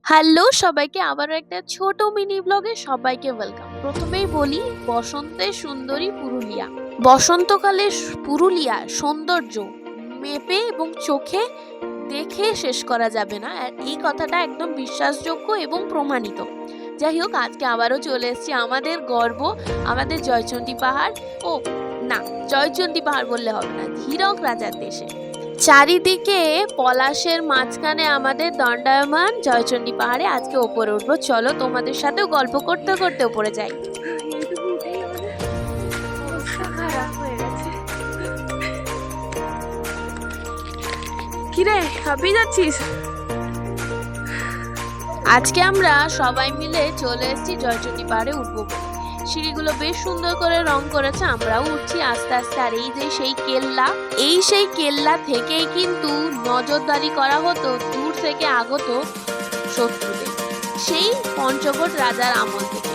Hello সবাইকে আবারও একটা ছোট মিনি ব্লগে সবাইকে ওয়েলকাম। প্রথমেই বলি বসন্তের সুন্দরী পুরুলিয়া। বসন্তকালে পুরুলিয়া সৌন্দর্য মেপে এবং চোখে দেখে শেষ করা যাবে না, আর এই কথাটা একদম বিশ্বাসযোগ্য এবং প্রমাণিত। যাই হোক, আজকে আবারও চলে এসেছি আমাদের গর্ব, আমাদের জয়চণ্ডী পাহাড়। ও না, জয়চণ্ডী পাহাড় বললে হবে না, হীরক রাজার দেশে। চারিদিকে পলাশের মাঝখানে আমাদের দণ্ডায়মান জয়চণ্ডী পাহাড়ে আজকে ওপরে উঠবো। চলো তোমাদের সাথেও গল্প করতে করতে ওপরে যাই। কিরে, হাঁপিয়ে যাচ্ছিস? আজকে আমরা সবাই মিলে চলে এসেছি জয়চণ্ডী পাহাড়ে উঠবো বলে। সিঁড়িগুলো বেশ সুন্দর করে রং করেছে, আমরাও উঠছি আস্তে আস্তে। আর এই যে সেই কেল্লা থেকেই কিন্তু নজরদারি করা হতো দূর থেকে আগত শত্রুদের, সেই পঞ্চকোট রাজার আমল থেকে।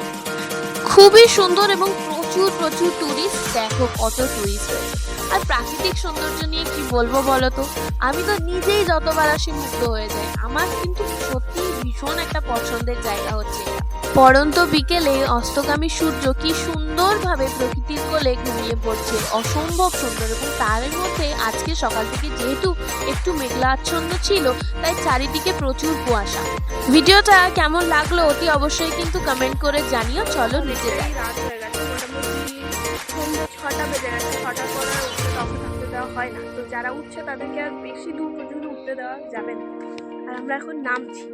খুবই সুন্দর এবং প্রচুর প্রচুর টুরিস্ট, দেখো কত টুরিস্ট হয়েছে। আর প্রাকৃতিক সৌন্দর্য নিয়ে কি বলবো বলো তো, আমি তো নিজেই যতবার আসি মুগ্ধ হয়ে যাই। আমার কিন্তু সত্যি ভীষণ একটা পছন্দের জায়গা হচ্ছে এটা। পড়ন্ত বিকেলে অস্তগামী সূর্য কি সুন্দরভাবে প্রকৃতির কোলে ঘুমিয়ে পড়ছে, অসম্ভব সুন্দর। এবং তার মধ্যে আজকে সকাল থেকে যেহেতু একটু মেঘলাচ্ছন্ন ছিল, তাই চারিদিকে প্রচুর কুয়াশা। ভিডিওটা কেমন লাগলো অতি অবশ্যই কিন্তু কমেন্ট করে জানিও। চলো নিচে যাই। রাত হয়ে গেছে, মোটামুটি সন্ধ্যে 6টা বেজে গেছে। 6টার পর আর উঠতে থাকতে দেওয়া হয় না, তো যারা উঠছে তাদেরকে আর বেশি দূর পর্যন্ত উঠতে দেওয়া যাবে না। আর আমরা এখন নামছি।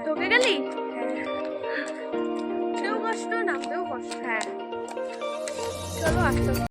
ঢুকে গেলি? উঠতেও কষ্ট, নামতেও কষ্ট। হ্যাঁ, চলো আস্তে আস্তে।